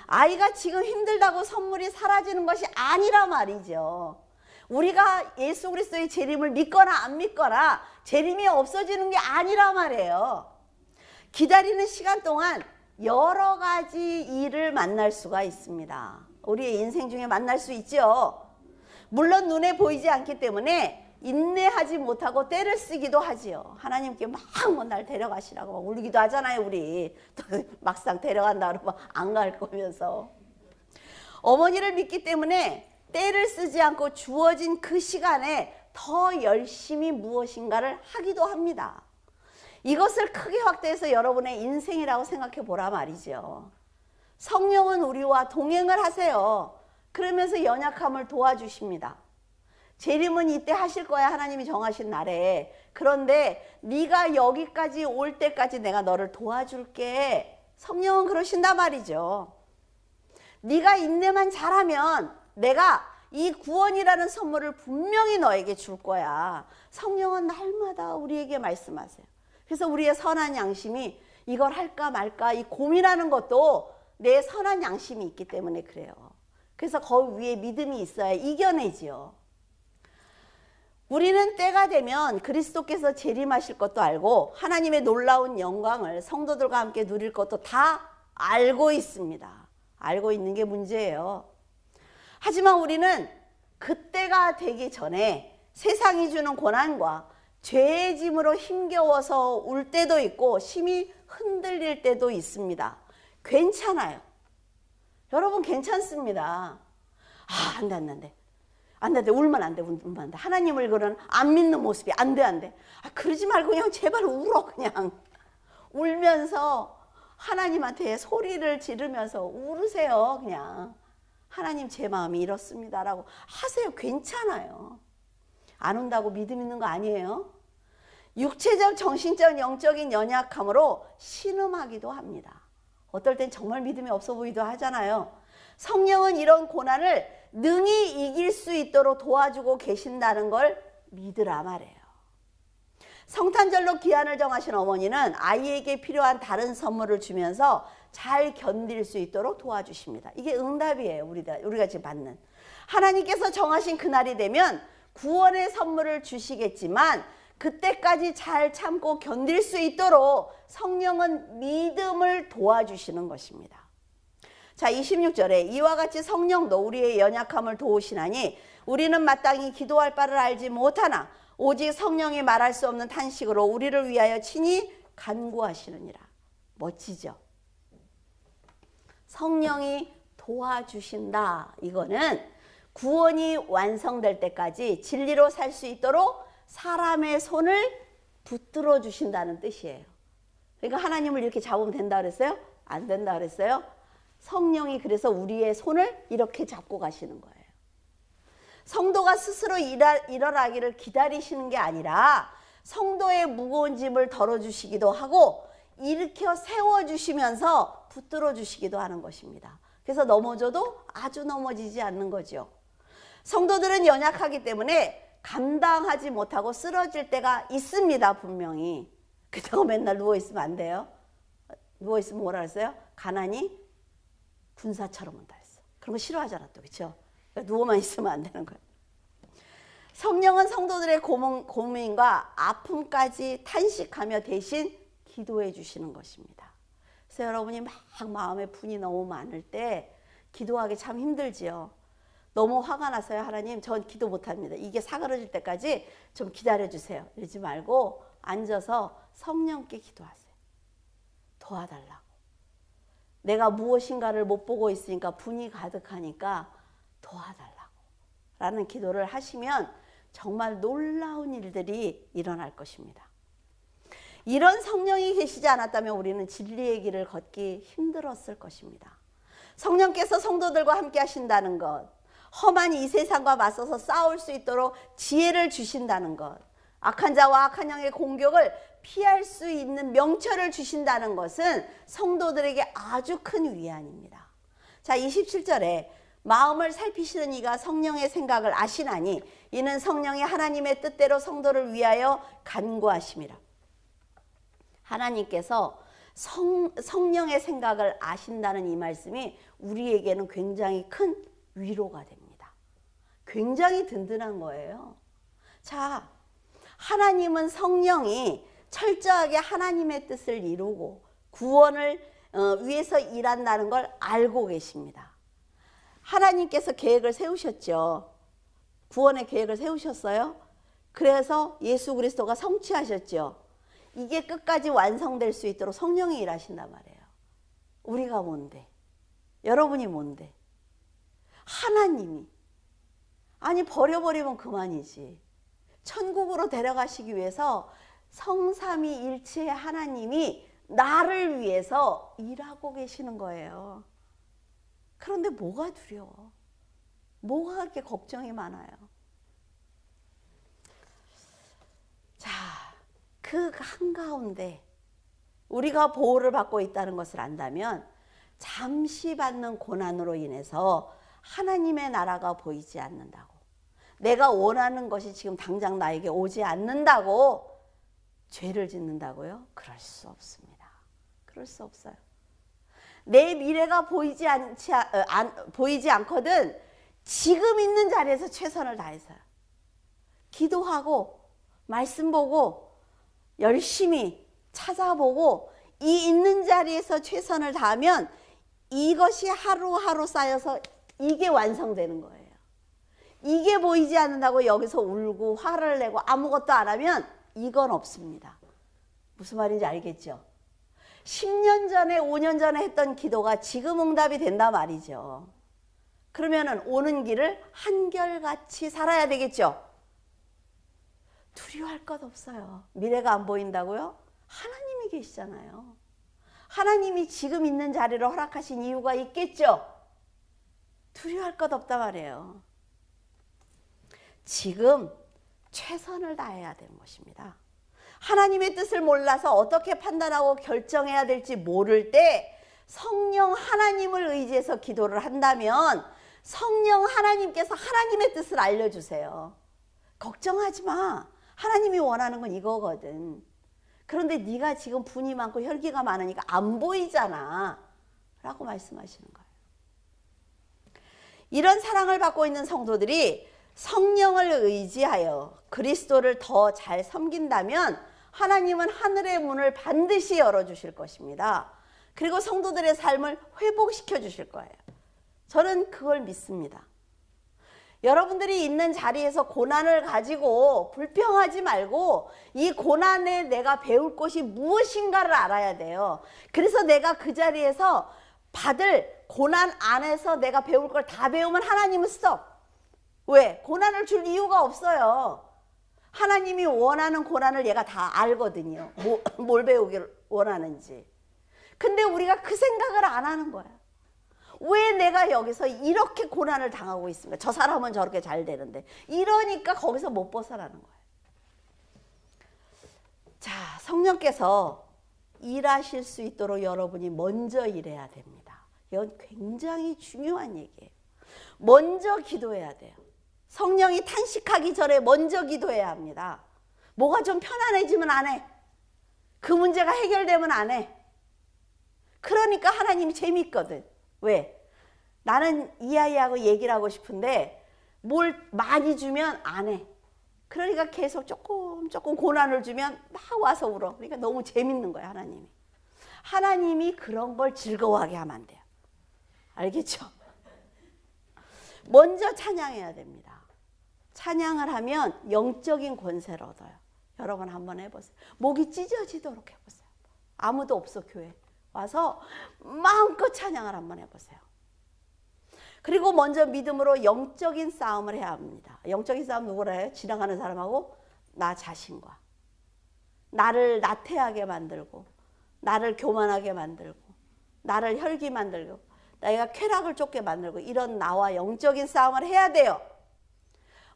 아이가 지금 힘들다고 선물이 사라지는 것이 아니라 말이죠. 우리가 예수 그리스도의 재림을 믿거나 안 믿거나 재림이 없어지는 게 아니라 말이에요. 기다리는 시간 동안 여러 가지 일을 만날 수가 있습니다. 우리의 인생 중에 만날 수 있죠. 물론 눈에 보이지 않기 때문에 인내하지 못하고 때를 쓰기도 하지요. 하나님께 막 날 데려가시라고 막 울기도 하잖아요, 우리. 또 막상 데려간다 그러면 안 갈 거면서. 어머니를 믿기 때문에 때를 쓰지 않고 주어진 그 시간에 더 열심히 무엇인가를 하기도 합니다. 이것을 크게 확대해서 여러분의 인생이라고 생각해 보라 말이죠. 성령은 우리와 동행을 하세요. 그러면서 연약함을 도와주십니다. 재림은 이때 하실 거야, 하나님이 정하신 날에. 그런데 네가 여기까지 올 때까지 내가 너를 도와줄게. 성령은 그러신단 말이죠. 네가 인내만 잘하면 내가 이 구원이라는 선물을 분명히 너에게 줄 거야. 성령은 날마다 우리에게 말씀하세요. 그래서 우리의 선한 양심이 이걸 할까 말까 이 고민하는 것도 내 선한 양심이 있기 때문에 그래요. 그래서 거기 위에 믿음이 있어야 이겨내지요. 우리는 때가 되면 그리스도께서 재림하실 것도 알고 하나님의 놀라운 영광을 성도들과 함께 누릴 것도 다 알고 있습니다. 알고 있는 게 문제예요. 하지만 우리는 그때가 되기 전에 세상이 주는 고난과 죄의 짐으로 힘겨워서 울 때도 있고 심히 흔들릴 때도 있습니다. 괜찮아요. 여러분 괜찮습니다. 안 돼. 안 돼. 울면 안 돼. 울면 안 돼. 하나님을 그런 안 믿는 모습이 안 돼. 그러지 말고 그냥 제발 울어. 그냥 울면서 하나님한테 소리를 지르면서 울으세요. 그냥 하나님 제 마음이 이렇습니다라고 하세요. 괜찮아요. 안 온다고 믿음 있는 거 아니에요. 육체적, 정신적, 영적인 연약함으로 신음하기도 합니다. 어떨 땐 정말 믿음이 없어 보이기도 하잖아요. 성령은 이런 고난을 능히 이길 수 있도록 도와주고 계신다는 걸 믿으라 말해요. 성탄절로 기한을 정하신 어머니는 아이에게 필요한 다른 선물을 주면서 잘 견딜 수 있도록 도와주십니다. 이게 응답이에요. 우리가 지금 받는. 하나님께서 정하신 그날이 되면 구원의 선물을 주시겠지만 그때까지 잘 참고 견딜 수 있도록 성령은 믿음을 도와주시는 것입니다. 자, 26절에 이와 같이 성령도 우리의 연약함을 도우시나니 우리는 마땅히 기도할 바를 알지 못하나 오직 성령이 말할 수 없는 탄식으로 우리를 위하여 친히 간구하시느니라. 멋지죠? 성령이 도와주신다. 이거는 구원이 완성될 때까지 진리로 살 수 있도록 사람의 손을 붙들어 주신다는 뜻이에요. 그러니까 하나님을 이렇게 잡으면 된다 그랬어요? 안 된다 그랬어요? 성령이 그래서 우리의 손을 이렇게 잡고 가시는 거예요. 성도가 스스로 일어나기를 기다리시는 게 아니라 성도의 무거운 짐을 덜어주시기도 하고 일으켜 세워주시면서 붙들어 주시기도 하는 것입니다. 그래서 넘어져도 아주 넘어지지 않는 거죠. 성도들은 연약하기 때문에 감당하지 못하고 쓰러질 때가 있습니다. 분명히. 그렇다고 맨날 누워있으면 안 돼요. 누워있으면 뭐라 그랬어요? 가난이 군사처럼 온다 했어. 그런 거 싫어하잖아 또. 그렇죠? 그러니까 누워만 있으면 안 되는 거예요. 성령은 성도들의 고민과 아픔까지 탄식하며 대신 기도해 주시는 것입니다. 그래서 여러분이 막 마음에 분이 너무 많을 때 기도하기 참 힘들지요. 너무 화가 나서요. 하나님 전 기도 못합니다. 이게 사그러질 때까지 좀 기다려주세요. 이러지 말고 앉아서 성령께 기도하세요. 도와달라고. 내가 무엇인가를 못 보고 있으니까 분이 가득하니까 도와달라고 라는 기도를 하시면 정말 놀라운 일들이 일어날 것입니다. 이런 성령이 계시지 않았다면 우리는 진리의 길을 걷기 힘들었을 것입니다. 성령께서 성도들과 함께 하신다는 것, 험한 이 세상과 맞서서 싸울 수 있도록 지혜를 주신다는 것, 악한 자와 악한 영의 공격을 피할 수 있는 명철을 주신다는 것은 성도들에게 아주 큰 위안입니다. 자, 27절에 마음을 살피시는 이가 성령의 생각을 아시나니 이는 성령이 하나님의 뜻대로 성도를 위하여 간구하심이라. 하나님께서 성령의 생각을 아신다는 이 말씀이 우리에게는 굉장히 큰 위로가 됩니다. 굉장히 든든한 거예요. 자, 하나님은 성령이 철저하게 하나님의 뜻을 이루고 구원을 위해서 일한다는 걸 알고 계십니다. 하나님께서 계획을 세우셨죠. 구원의 계획을 세우셨어요. 그래서 예수 그리스도가 성취하셨죠. 이게 끝까지 완성될 수 있도록 성령이 일하신단 말이에요. 우리가 뭔데? 여러분이 뭔데? 하나님이. 아니 버려버리면 그만이지. 천국으로 데려가시기 위해서 성삼위일체의 하나님이 나를 위해서 일하고 계시는 거예요. 그런데 뭐가 두려워? 뭐가 그렇게 걱정이 많아요? 자, 그 한가운데 우리가 보호를 받고 있다는 것을 안다면 잠시 받는 고난으로 인해서 하나님의 나라가 보이지 않는다고, 내가 원하는 것이 지금 당장 나에게 오지 않는다고 죄를 짓는다고요? 그럴 수 없습니다. 그럴 수 없어요. 내 미래가 보이지 않거든 지금 있는 자리에서 최선을 다해서요. 기도하고 말씀 보고 열심히 찾아보고 이 있는 자리에서 최선을 다하면 이것이 하루하루 쌓여서 이게 완성되는 거예요. 이게 보이지 않는다고 여기서 울고 화를 내고 아무것도 안 하면 이건 없습니다. 무슨 말인지 알겠죠? 10년 전에 5년 전에 했던 기도가 지금 응답이 된다 말이죠. 그러면은 오는 길을 한결같이 살아야 되겠죠? 두려워할 것 없어요. 미래가 안 보인다고요? 하나님이 계시잖아요. 하나님이 지금 있는 자리를 허락하신 이유가 있겠죠? 두려워할 것 없단 말이에요. 지금 최선을 다해야 되는 것입니다. 하나님의 뜻을 몰라서 어떻게 판단하고 결정해야 될지 모를 때 성령 하나님을 의지해서 기도를 한다면 성령 하나님께서 하나님의 뜻을 알려주세요. 걱정하지 마. 하나님이 원하는 건 이거거든. 그런데 네가 지금 분이 많고 혈기가 많으니까 안 보이잖아 라고 말씀하시는 거예요. 이런 사랑을 받고 있는 성도들이 성령을 의지하여 그리스도를 더 잘 섬긴다면 하나님은 하늘의 문을 반드시 열어주실 것입니다. 그리고 성도들의 삶을 회복시켜 주실 거예요. 저는 그걸 믿습니다. 여러분들이 있는 자리에서 고난을 가지고 불평하지 말고 이 고난에 내가 배울 것이 무엇인가를 알아야 돼요. 그래서 내가 그 자리에서 받을 고난 안에서 내가 배울 걸 다 배우면 하나님은 스톱. 왜? 고난을 줄 이유가 없어요. 하나님이 원하는 고난을 얘가 다 알거든요. 뭘 배우길 원하는지. 근데 우리가 그 생각을 안 하는 거야. 왜 내가 여기서 이렇게 고난을 당하고 있습니까? 저 사람은 저렇게 잘 되는데. 이러니까 거기서 못 벗어나는 거예요. 자, 성령께서 일하실 수 있도록 여러분이 먼저 일해야 됩니다. 이건 굉장히 중요한 얘기예요. 먼저 기도해야 돼요. 성령이 탄식하기 전에 먼저 기도해야 합니다. 뭐가 좀 편안해지면 안 해. 그 문제가 해결되면 안 해. 그러니까 하나님이 재밌거든. 왜? 나는 이 아이하고 얘기를 하고 싶은데 뭘 많이 주면 안 해. 그러니까 계속 조금 고난을 주면 막 와서 울어. 그러니까 너무 재밌는 거야, 하나님이. 하나님이 그런 걸 즐거워하게 하면 안 돼요. 알겠죠? 먼저 찬양해야 됩니다. 찬양을 하면 영적인 권세를 얻어요. 여러분 한번 해보세요. 목이 찢어지도록 해보세요. 아무도 없어, 교회. 와서 마음껏 찬양을 한번 해보세요. 그리고 먼저 믿음으로 영적인 싸움을 해야 합니다. 영적인 싸움 누구라 해요? 지나가는 사람하고 나 자신과. 나를 나태하게 만들고 나를 교만하게 만들고 나를 혈기 만들고 내가 쾌락을 쫓게 만들고 이런 나와 영적인 싸움을 해야 돼요.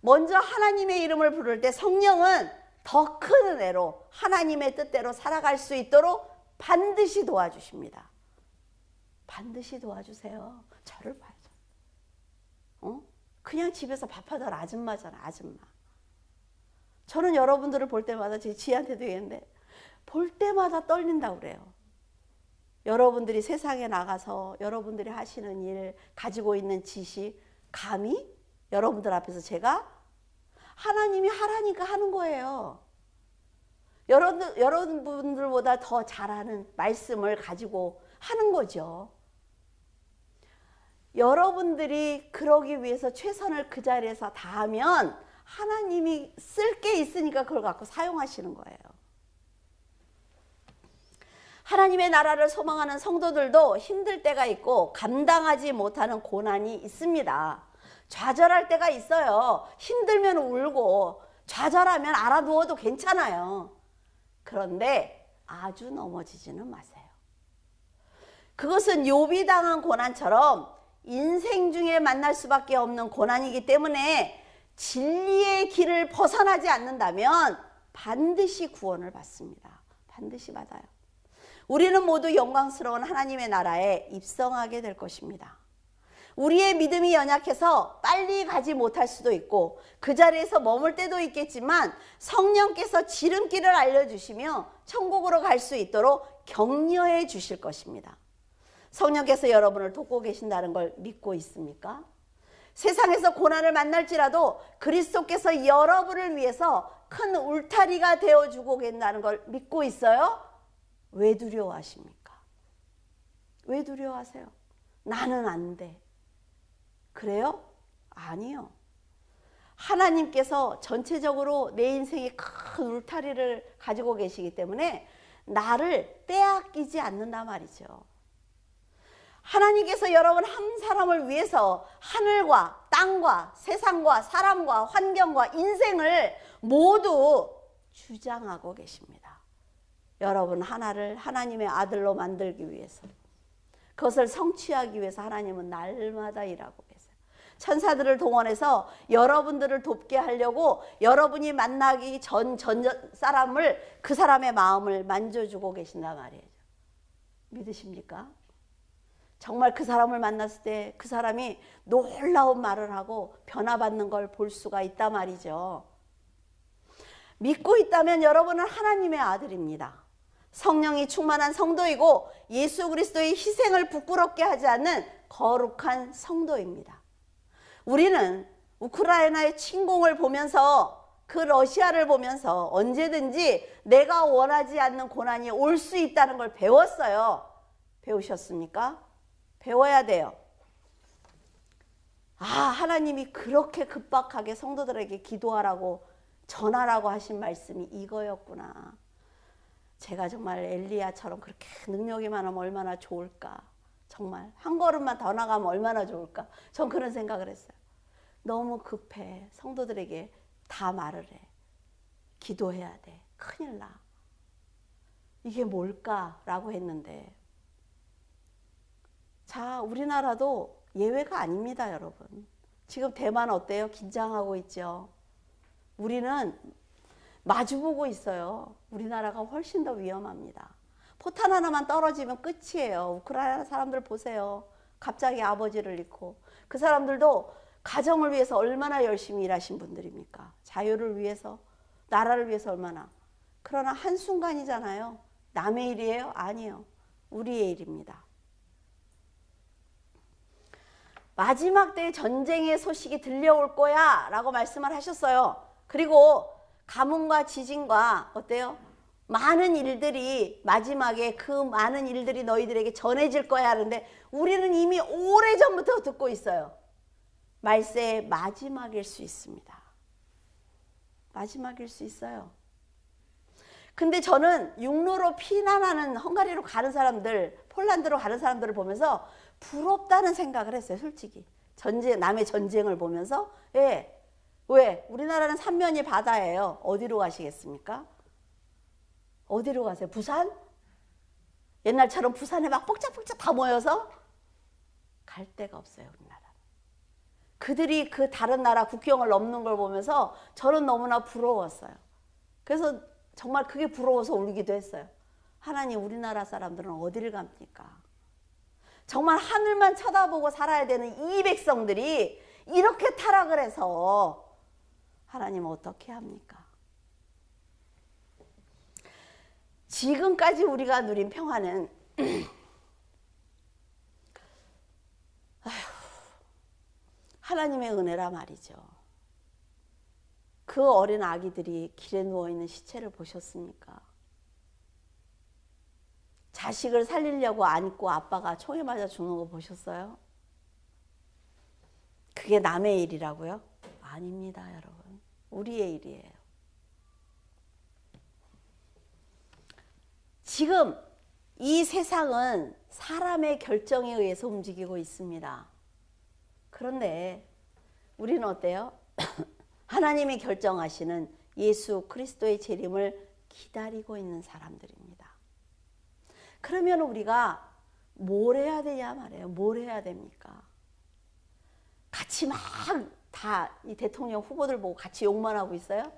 먼저 하나님의 이름을 부를 때 성령은 더 큰 은혜로 하나님의 뜻대로 살아갈 수 있도록 반드시 도와주십니다. 반드시 도와주세요. 저를 봐야죠. 그냥 집에서 밥하던 아줌마잖아, 아줌마. 저는 여러분들을 볼 때마다 제 지한테도 얘기했는데 볼 때마다 떨린다고 그래요. 여러분들이 세상에 나가서 여러분들이 하시는 일, 가지고 있는 지식, 감히 여러분들 앞에서 제가 하나님이 하라니까 하는 거예요. 여러분들보다 더 잘하는 말씀을 가지고 하는 거죠. 여러분들이 그러기 위해서 최선을 그 자리에서 다하면 하나님이 쓸 게 있으니까 그걸 갖고 사용하시는 거예요. 하나님의 나라를 소망하는 성도들도 힘들 때가 있고 감당하지 못하는 고난이 있습니다. 좌절할 때가 있어요. 힘들면 울고 좌절하면 알아두어도 괜찮아요. 그런데 아주 넘어지지는 마세요. 그것은 욥이 당한 고난처럼 인생 중에 만날 수밖에 없는 고난이기 때문에 진리의 길을 벗어나지 않는다면 반드시 구원을 받습니다. 반드시 받아요. 우리는 모두 영광스러운 하나님의 나라에 입성하게 될 것입니다. 우리의 믿음이 연약해서 빨리 가지 못할 수도 있고 그 자리에서 머물 때도 있겠지만 성령께서 지름길을 알려주시며 천국으로 갈 수 있도록 격려해 주실 것입니다. 성령께서 여러분을 돕고 계신다는 걸 믿고 있습니까? 세상에서 고난을 만날지라도 그리스도께서 여러분을 위해서 큰 울타리가 되어주고 계신다는 걸 믿고 있어요? 왜 두려워하십니까? 왜 두려워하세요? 나는 안 돼. 그래요? 아니요. 하나님께서 전체적으로 내 인생에 큰 울타리를 가지고 계시기 때문에 나를 빼앗기지 않는단 말이죠. 하나님께서 여러분 한 사람을 위해서 하늘과 땅과 세상과 사람과 환경과 인생을 모두 주장하고 계십니다. 여러분 하나를 하나님의 아들로 만들기 위해서, 그것을 성취하기 위해서 하나님은 날마다 일하고 계세요. 천사들을 동원해서 여러분들을 돕게 하려고 여러분이 만나기 전 사람을, 그 사람의 마음을 만져주고 계신단 말이에요. 믿으십니까? 정말 그 사람을 만났을 때 그 사람이 놀라운 말을 하고 변화받는 걸 볼 수가 있단 말이죠. 믿고 있다면 여러분은 하나님의 아들입니다. 성령이 충만한 성도이고 예수 그리스도의 희생을 부끄럽게 하지 않는 거룩한 성도입니다. 우리는 우크라이나의 침공을 보면서, 그 러시아를 보면서 언제든지 내가 원하지 않는 고난이 올 수 있다는 걸 배웠어요. 배우셨습니까? 배워야 돼요. 아, 하나님이 그렇게 급박하게 성도들에게 기도하라고 전하라고 하신 말씀이 이거였구나. 제가 정말 엘리야처럼 그렇게 능력이 많으면 얼마나 좋을까. 정말 한 걸음만 더 나가면 얼마나 좋을까. 전 그런 생각을 했어요. 너무 급해. 성도들에게 다 말을 해. 기도해야 돼. 큰일 나. 이게 뭘까라고 했는데, 자, 우리나라도 예외가 아닙니다, 여러분. 지금 대만 어때요? 긴장하고 있죠. 우리는 마주보고 있어요. 우리나라가 훨씬 더 위험합니다. 포탄 하나만 떨어지면 끝이에요. 우크라이나 사람들 보세요. 갑자기 아버지를 잃고. 그 사람들도 가정을 위해서 얼마나 열심히 일하신 분들입니까? 자유를 위해서, 나라를 위해서 얼마나. 그러나 한순간이잖아요. 남의 일이에요? 아니에요. 우리의 일입니다. 마지막 때에 전쟁의 소식이 들려올 거야 라고 말씀을 하셨어요. 그리고 가뭄과 지진과 어때요? 많은 일들이, 마지막에 그 많은 일들이 너희들에게 전해질 거야 하는데 우리는 이미 오래전부터 듣고 있어요. 말세의 마지막일 수 있습니다. 마지막일 수 있어요. 근데 저는 육로로 피난하는, 헝가리로 가는 사람들, 폴란드로 가는 사람들을 보면서 부럽다는 생각을 했어요. 솔직히 남의 전쟁을 보면서. 왜? 우리나라는 삼면이 바다예요. 어디로 가시겠습니까? 어디로 가세요? 부산? 옛날처럼 부산에 막 뻑짝뻑짝 다 모여서 갈 데가 없어요. 우리나라. 그들이 그 다른 나라 국경을 넘는 걸 보면서 저는 너무나 부러웠어요. 그래서 정말 그게 부러워서 울기도 했어요. 하나님, 우리나라 사람들은 어디를 갑니까? 정말 하늘만 쳐다보고 살아야 되는 이 백성들이 이렇게 타락을 해서 하나님 어떻게 합니까? 지금까지 우리가 누린 평화는 하나님의 은혜라 말이죠. 그 어린 아기들이 길에 누워있는 시체를 보셨습니까? 자식을 살리려고 안고 아빠가 총에 맞아 죽는 거 보셨어요? 그게 남의 일이라고요? 아닙니다, 여러분. 우리의 일이에요. 지금 이 세상은 사람의 결정에 의해서 움직이고 있습니다. 그런데 우리는 어때요? 하나님이 결정하시는 예수 그리스도의 재림을 기다리고 있는 사람들입니다. 그러면 우리가 뭘 해야 되냐 말이에요. 뭘 해야 됩니까? 같이 막 다 이 대통령 후보들 보고 같이 욕만 하고 있어요?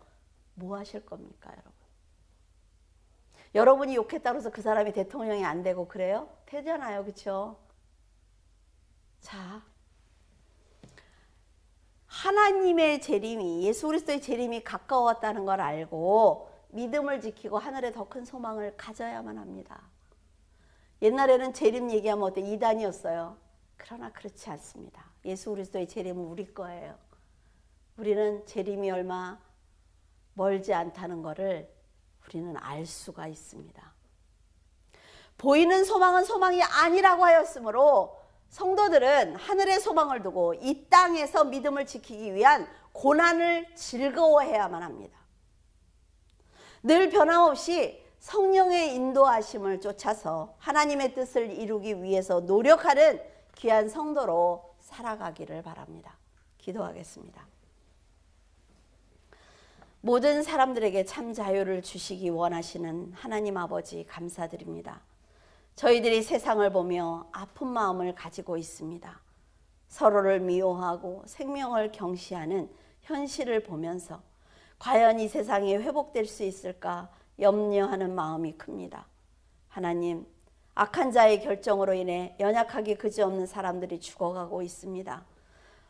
뭐 하실 겁니까, 여러분? 여러분이 욕했다고 해서 그 사람이 대통령이 안 되고 그래요? 되잖아요, 그렇죠? 자, 하나님의 재림이, 예수 그리스도의 재림이 가까웠다는 걸 알고 믿음을 지키고 하늘에 더 큰 소망을 가져야만 합니다. 옛날에는 재림 얘기하면 어때? 이단이었어요. 그러나 그렇지 않습니다. 예수 그리스도의 재림은 우리 거예요. 우리는 재림이 얼마 멀지 않다는 것을 우리는 알 수가 있습니다. 보이는 소망은 소망이 아니라고 하였으므로 성도들은 하늘의 소망을 두고 이 땅에서 믿음을 지키기 위한 고난을 즐거워해야만 합니다. 늘 변함없이 성령의 인도하심을 쫓아서 하나님의 뜻을 이루기 위해서 노력하는 귀한 성도로 살아가기를 바랍니다. 기도하겠습니다. 모든 사람들에게 참 자유를 주시기 원하시는 하나님 아버지 감사드립니다. 저희들이 세상을 보며 아픈 마음을 가지고 있습니다. 서로를 미워하고 생명을 경시하는 현실을 보면서 과연 이 세상이 회복될 수 있을까 염려하는 마음이 큽니다. 하나님, 악한 자의 결정으로 인해 연약하기 그지없는 사람들이 죽어가고 있습니다.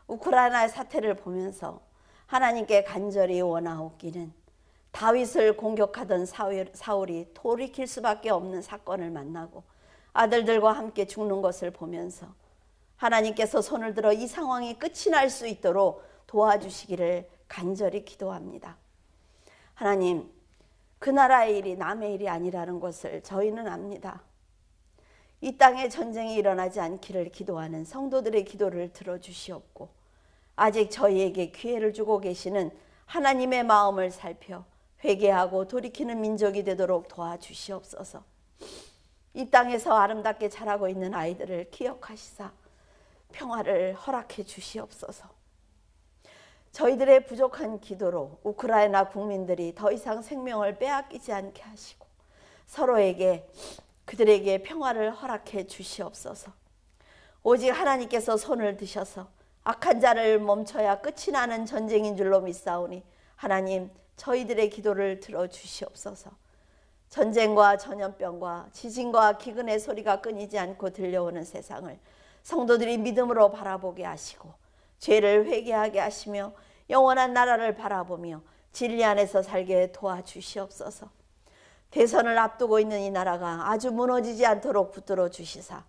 우크라이나의 사태를 보면서 하나님께 간절히 원하옵기는 다윗을 공격하던 사울이 돌이킬 수밖에 없는 사건을 만나고 아들들과 함께 죽는 것을 보면서 하나님께서 손을 들어 이 상황이 끝이 날 수 있도록 도와주시기를 간절히 기도합니다. 하나님, 그 나라의 일이 남의 일이 아니라는 것을 저희는 압니다. 이 땅에 전쟁이 일어나지 않기를 기도하는 성도들의 기도를 들어주시옵고 아직 저희에게 기회를 주고 계시는 하나님의 마음을 살펴 회개하고 돌이키는 민족이 되도록 도와주시옵소서. 이 땅에서 아름답게 자라고 있는 아이들을 기억하시사 평화를 허락해 주시옵소서. 저희들의 부족한 기도로 우크라이나 국민들이 더 이상 생명을 빼앗기지 않게 하시고 서로에게 그들에게 평화를 허락해 주시옵소서. 오직 하나님께서 손을 드셔서 악한 자를 멈춰야 끝이 나는 전쟁인 줄로 믿사오니 하나님 저희들의 기도를 들어주시옵소서. 전쟁과 전염병과 지진과 기근의 소리가 끊이지 않고 들려오는 세상을 성도들이 믿음으로 바라보게 하시고 죄를 회개하게 하시며 영원한 나라를 바라보며 진리 안에서 살게 도와주시옵소서. 대선을 앞두고 있는 이 나라가 아주 무너지지 않도록 붙들어 주시사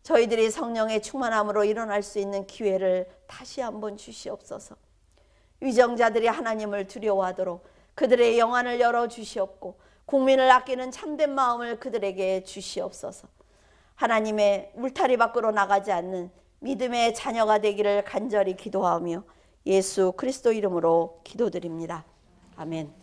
저희들이 성령의 충만함으로 일어날 수 있는 기회를 다시 한번 주시옵소서. 위정자들이 하나님을 두려워하도록 그들의 영안을 열어주시옵고 국민을 아끼는 참된 마음을 그들에게 주시옵소서. 하나님의 울타리 밖으로 나가지 않는 믿음의 자녀가 되기를 간절히 기도하며 예수 그리스도 이름으로 기도드립니다. 아멘.